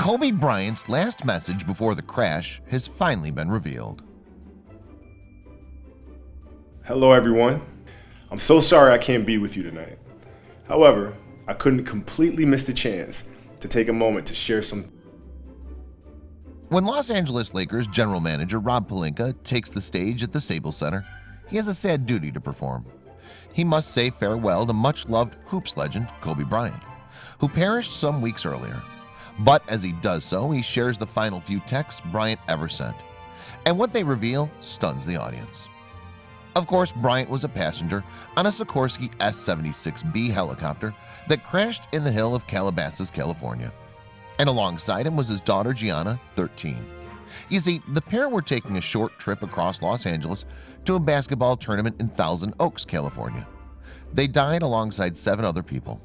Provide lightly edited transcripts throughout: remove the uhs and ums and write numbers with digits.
Kobe Bryant's last message before the crash has finally been revealed. Hello everyone. I'm so sorry I can't be with you tonight. However, I couldn't completely miss the chance to take a moment to share some. When Los Angeles Lakers general manager Rob Pelinka takes the stage at the Staples Center, he has a sad duty to perform. He must say farewell to much-loved hoops legend Kobe Bryant, who perished some weeks earlier. But as he does so, he shares the final few texts Bryant ever sent, and what they reveal stuns the audience. Of course, Bryant was a passenger on a Sikorsky S-76B helicopter that crashed in the hill of Calabasas, California. And alongside him was his daughter Gianna, 13. You see, the pair were taking a short trip across Los Angeles to a basketball tournament in Thousand Oaks, California. They died alongside 7 other people.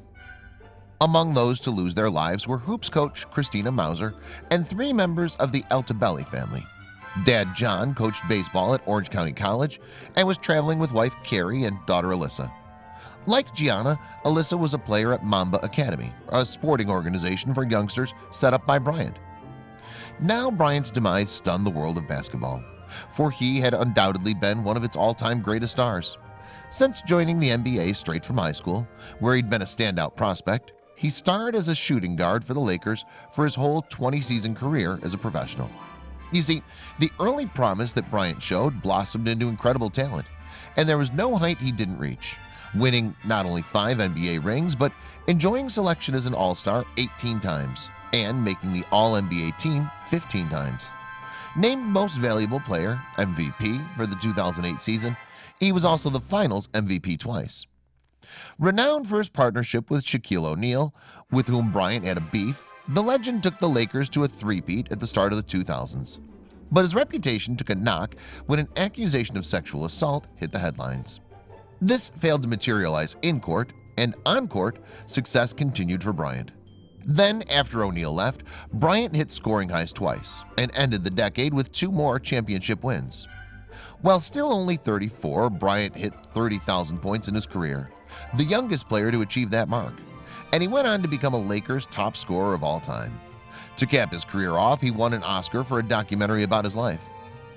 Among those to lose their lives were hoops coach Christina Mauser and 3 members of the Altobelli family. Dad John coached baseball at Orange County College and was traveling with wife Carrie and daughter Alyssa. Like Gianna, Alyssa was a player at Mamba Academy, a sporting organization for youngsters set up by Bryant. Now Bryant's demise stunned the world of basketball, for he had undoubtedly been one of its all-time greatest stars. Since joining the NBA straight from high school, where he'd been a standout prospect, he starred as a shooting guard for the Lakers for his whole 20-season career as a professional. You see, the early promise that Bryant showed blossomed into incredible talent, and there was no height he didn't reach, winning not only 5 NBA rings, but enjoying selection as an All-Star 18 times and making the All-NBA team 15 times. Named Most Valuable Player, MVP, for the 2008 season, he was also the Finals MVP twice. Renowned for his partnership with Shaquille O'Neal, with whom Bryant had a beef, the legend took the Lakers to a three-peat at the start of the 2000s. But his reputation took a knock when an accusation of sexual assault hit the headlines. This failed to materialize in court, and on court, success continued for Bryant. Then, after O'Neal left, Bryant hit scoring highs twice and ended the decade with 2 more championship wins. While still only 34, Bryant hit 30,000 points in his career, the youngest player to achieve that mark, and he went on to become a Lakers top scorer of all time. To cap his career off, he won an Oscar for a documentary about his life.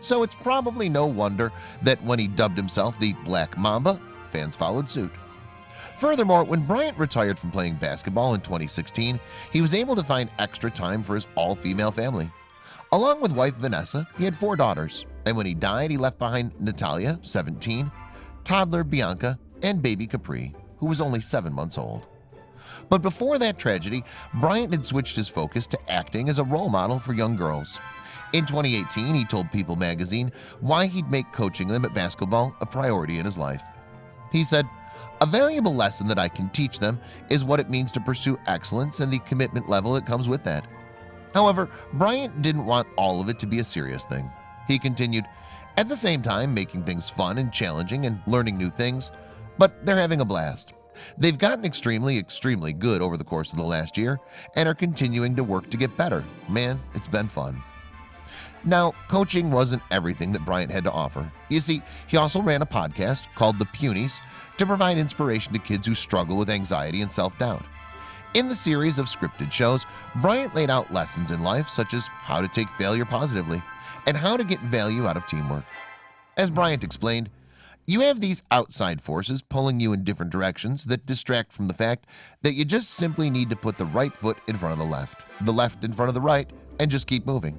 So it's probably no wonder that when he dubbed himself the Black Mamba, fans followed suit. Furthermore, when Bryant retired from playing basketball in 2016, he was able to find extra time for his all-female family. Along with wife Vanessa, he had 4 daughters, and when he died, he left behind Natalia, 17, toddler Bianca, and baby Capri, who was only 7 months old. But before that tragedy, Bryant had switched his focus to acting as a role model for young girls. In 2018, he told People magazine why he'd make coaching them at basketball a priority in his life. He said, "A valuable lesson that I can teach them is what it means to pursue excellence and the commitment level that comes with that." However, Bryant didn't want all of it to be a serious thing. He continued, "At the same time, making things fun and challenging and learning new things, but they're having a blast. They've gotten extremely good over the course of the last year and are continuing to work to get better. Man, it's been fun." Now, coaching wasn't everything that Bryant had to offer. You see, he also ran a podcast called The Punies to provide inspiration to kids who struggle with anxiety and self-doubt. In the series of scripted shows, Bryant laid out lessons in life such as how to take failure positively and how to get value out of teamwork. As Bryant explained, "You have these outside forces pulling you in different directions that distract from the fact that you just simply need to put the right foot in front of the left in front of the right, and just keep moving."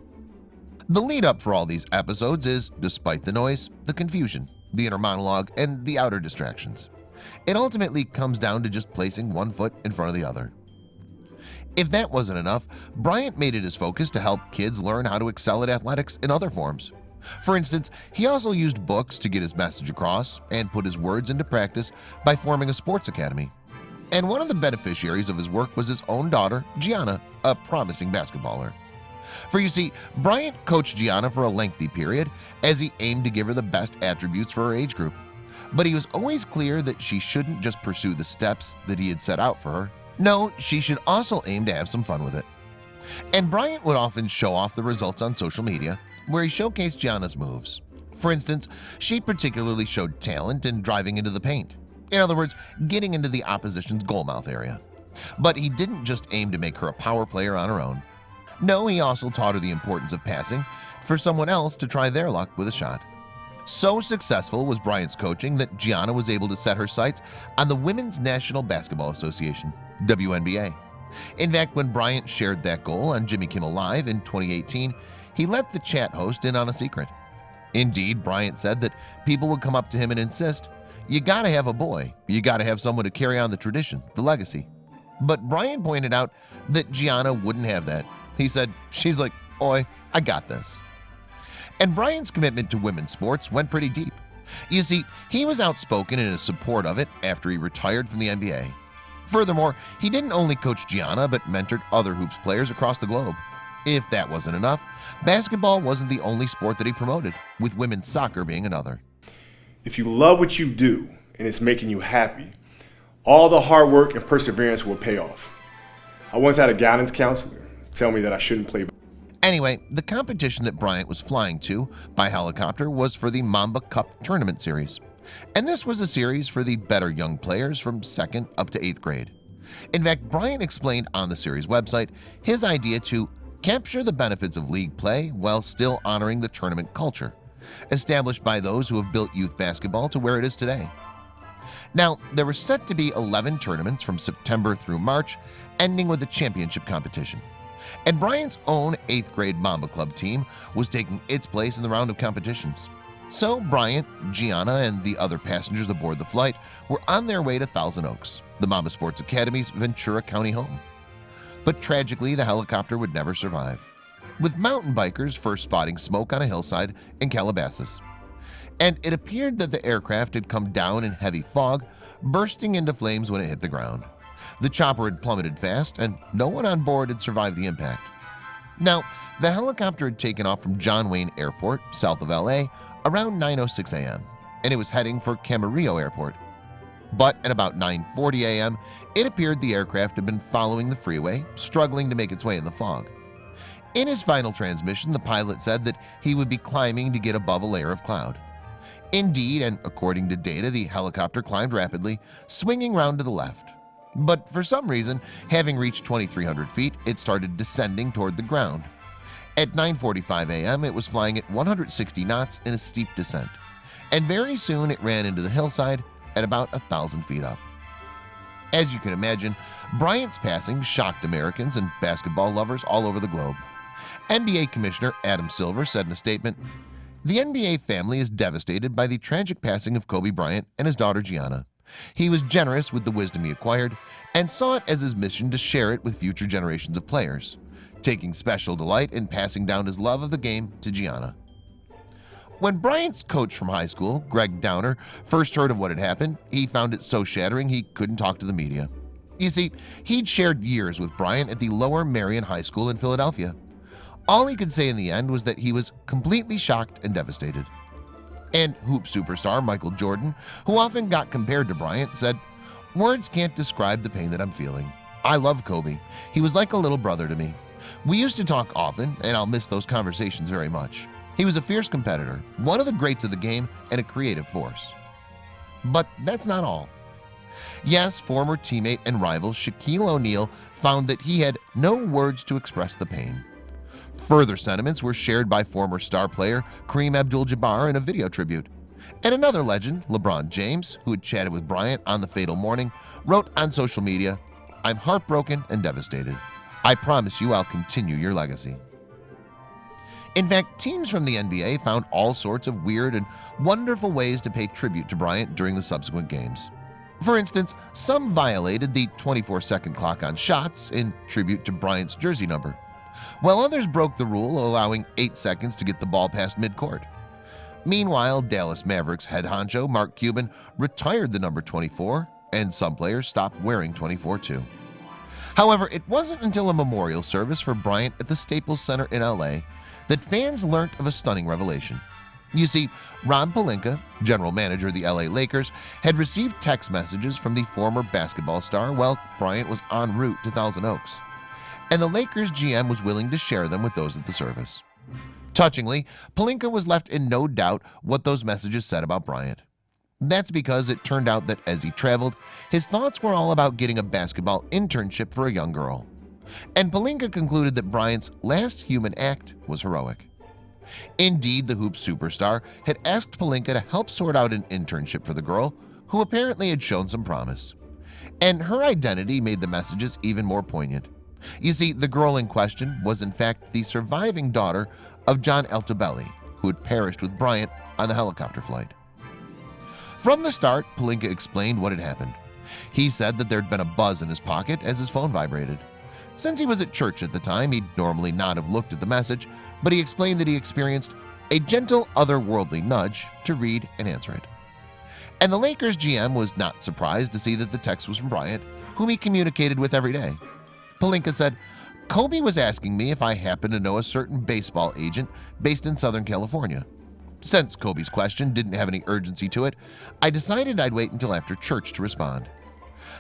The lead up for all these episodes is, despite the noise, the confusion, the inner monologue, and the outer distractions. It ultimately comes down to just placing one foot in front of the other. If that wasn't enough, Bryant made it his focus to help kids learn how to excel at athletics in other forms. For instance, he also used books to get his message across and put his words into practice by forming a sports academy. And one of the beneficiaries of his work was his own daughter, Gianna, a promising basketballer. For you see, Bryant coached Gianna for a lengthy period as he aimed to give her the best attributes for her age group. But he was always clear that she shouldn't just pursue the steps that he had set out for her. No, she should also aim to have some fun with it. And Bryant would often show off the results on social media, where he showcased Gianna's moves. For instance, she particularly showed talent in driving into the paint. In other words, getting into the opposition's goal mouth area. But he didn't just aim to make her a power player on her own. No, he also taught her the importance of passing for someone else to try their luck with a shot. So successful was Bryant's coaching that Gianna was able to set her sights on the Women's National Basketball Association, WNBA. In fact, when Bryant shared that goal on Jimmy Kimmel Live in 2018, he let the chat host in on a secret. Indeed, Bryant said that people would come up to him and insist, "You gotta have a boy, you gotta have someone to carry on the tradition, the legacy." But Bryant pointed out that Gianna wouldn't have that. He said, "She's like, oi, I got this." And Bryant's commitment to women's sports went pretty deep. You see, he was outspoken in his support of it after he retired from the NBA. Furthermore, he didn't only coach Gianna but mentored other hoops players across the globe. If that wasn't enough, basketball wasn't the only sport that he promoted, with women's soccer being another. If you love what you do and it's making you happy, all the hard work and perseverance will pay off. I once had a guidance counselor tell me that I shouldn't play. Anyway, the competition that Bryant was flying to by helicopter was for the Mamba Cup Tournament Series. And this was a series for the better young players from 2nd up to 8th grade. In fact, Bryant explained on the series website his idea to capture the benefits of league play while still honoring the tournament culture, established by those who have built youth basketball to where it is today. Now, there were set to be 11 tournaments from September through March, ending with a championship competition. And Bryant's own 8th grade Mamba Club team was taking its place in the round of competitions. So Bryant, Gianna, and the other passengers aboard the flight were on their way to Thousand Oaks, the Mamba Sports Academy's Ventura County home. But tragically, the helicopter would never survive, with mountain bikers first spotting smoke on a hillside in Calabasas. And it appeared that the aircraft had come down in heavy fog, bursting into flames when it hit the ground. The chopper had plummeted fast, and no one on board had survived the impact. Now, the helicopter had taken off from John Wayne Airport, south of LA, around 9:06 a.m., and it was heading for Camarillo Airport. But at about 9:40 a.m., it appeared the aircraft had been following the freeway, struggling to make its way in the fog. In his final transmission, the pilot said that he would be climbing to get above a layer of cloud. Indeed, and according to data, the helicopter climbed rapidly, swinging round to the left. But for some reason, having reached 2,300 feet, it started descending toward the ground. At 9:45 a.m., it was flying at 160 knots in a steep descent, and very soon it ran into the hillside at about 1,000 feet up. As you can imagine, Bryant's passing shocked Americans and basketball lovers all over the globe. NBA Commissioner Adam Silver said in a statement, "The NBA family is devastated by the tragic passing of Kobe Bryant and his daughter Gianna. He was generous with the wisdom he acquired and saw it as his mission to share it with future generations of players, taking special delight in passing down his love of the game to Gianna." When Bryant's coach from high school, Greg Downer, first heard of what had happened, he found it so shattering he couldn't talk to the media. You see, he'd shared years with Bryant at the Lower Merion High School in Philadelphia. All he could say in the end was that he was completely shocked and devastated. And hoop superstar Michael Jordan, who often got compared to Bryant, said, "Words can't describe the pain that I'm feeling. I love Kobe. He was like a little brother to me. We used to talk often, and I'll miss those conversations very much. He was a fierce competitor, one of the greats of the game, and a creative force." But that's not all. Yes, former teammate and rival Shaquille O'Neal found that he had no words to express the pain. Further sentiments were shared by former star player Kareem Abdul-Jabbar in a video tribute. And another legend, LeBron James, who had chatted with Bryant on the fatal morning, wrote on social media, "I'm heartbroken and devastated. I promise you I'll continue your legacy." In fact, teams from the NBA found all sorts of weird and wonderful ways to pay tribute to Bryant during the subsequent games. For instance, some violated the 24-second clock on shots in tribute to Bryant's jersey number, while others broke the rule, allowing 8 seconds to get the ball past midcourt. Meanwhile, Dallas Mavericks head honcho Mark Cuban retired the number 24, and some players stopped wearing 24 too. However, it wasn't until a memorial service for Bryant at the Staples Center in LA that fans learned of a stunning revelation. You see, Rob Pelinka, general manager of the LA Lakers, had received text messages from the former basketball star while Bryant was en route to Thousand Oaks, and the Lakers GM was willing to share them with those at the service. Touchingly, Pelinka was left in no doubt what those messages said about Bryant. That's because it turned out that as he traveled, his thoughts were all about getting a basketball internship for a young girl. and Pelinka concluded that Bryant's last human act was heroic. Indeed, the Hoops superstar had asked Pelinka to help sort out an internship for the girl, who apparently had shown some promise. And her identity made the messages even more poignant. You see, the girl in question was in fact the surviving daughter of John Altobelli, who had perished with Bryant on the helicopter flight. From the start, Pelinka explained what had happened. He said that there'd been a buzz in his pocket as his phone vibrated. Since he was at church at the time, he'd normally not have looked at the message, but he explained that he experienced a gentle otherworldly nudge to read and answer it. And the Lakers GM was not surprised to see that the text was from Bryant, whom he communicated with every day. Pelinka said, "Kobe was asking me if I happen to know a certain baseball agent based in Southern California. Since Kobe's question didn't have any urgency to it, I decided I'd wait until after church to respond."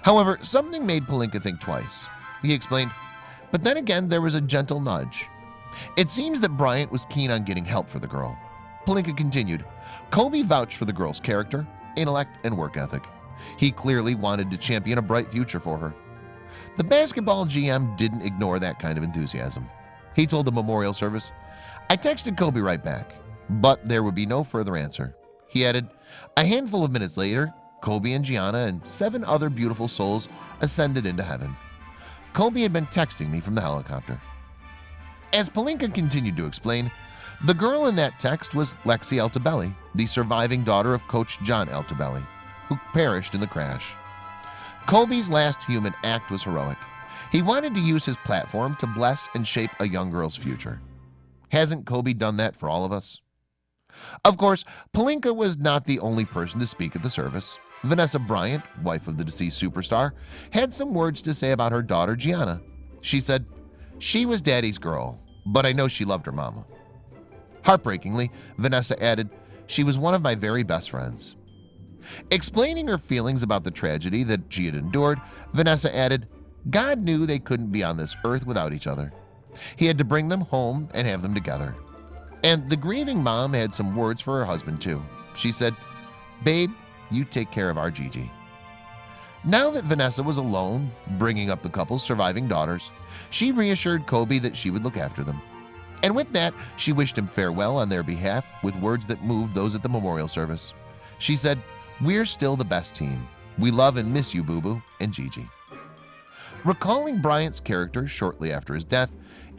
However, something made Pelinka think twice. He explained, but then again there was a gentle nudge. It seems that Bryant was keen on getting help for the girl. Pelinka continued, "Kobe vouched for the girl's character, intellect, and work ethic. He clearly wanted to champion a bright future for her." The basketball GM didn't ignore that kind of enthusiasm. He told the memorial service, "I texted Kobe right back, but there would be no further answer." He added, "A handful of minutes later, Kobe and Gianna and 7 other beautiful souls ascended into heaven. Kobe had been texting me from the helicopter." As Pelinka continued to explain, the girl in that text was Lexi Altobelli, the surviving daughter of Coach John Altobelli, who perished in the crash. Kobe's last human act was heroic. He wanted to use his platform to bless and shape a young girl's future. Hasn't Kobe done that for all of us? Of course, Pelinka was not the only person to speak at the service. Vanessa Bryant, wife of the deceased superstar, had some words to say about her daughter Gianna. She said, "She was daddy's girl, but I know she loved her mama." Heartbreakingly, Vanessa added, "She was one of my very best friends." Explaining her feelings about the tragedy that she had endured, Vanessa added, "God knew they couldn't be on this earth without each other. He had to bring them home and have them together." And the grieving mom had some words for her husband too. She said, "Babe, you take care of our Gigi." Now that Vanessa was alone, bringing up the couple's surviving daughters, she reassured Kobe that she would look after them. And with that, she wished him farewell on their behalf with words that moved those at the memorial service. She said, "We're still the best team. We love and miss you, Boo Boo and Gigi." Recalling Bryant's character shortly after his death,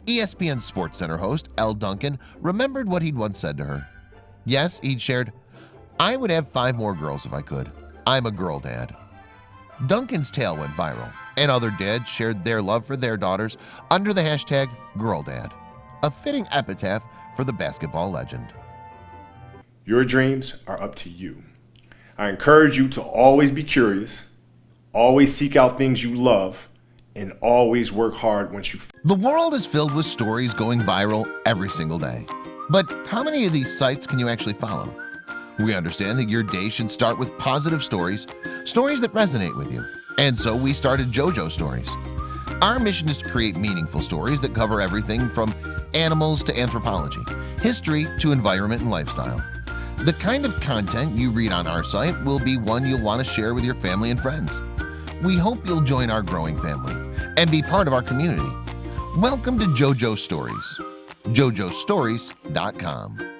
ESPN SportsCenter host Elle Duncan remembered what he'd once said to her. Yes, he'd shared, "I would have 5 more girls if I could. I'm a girl dad." Duncan's tale went viral, and other dads shared their love for their daughters under the hashtag #GirlDad, a fitting epitaph for the basketball legend. Your dreams are up to you. I encourage you to always be curious, always seek out things you love, and always work hard once you. The world is filled with stories going viral every single day. But how many of these sites can you actually follow? We understand that your day should start with positive stories, stories that resonate with you. And so we started JoJo Stories. Our mission is to create meaningful stories that cover everything from animals to anthropology, history to environment and lifestyle. The kind of content you read on our site will be one you'll want to share with your family and friends. We hope you'll join our growing family and be part of our community. Welcome to JoJo Stories, jojostories.com.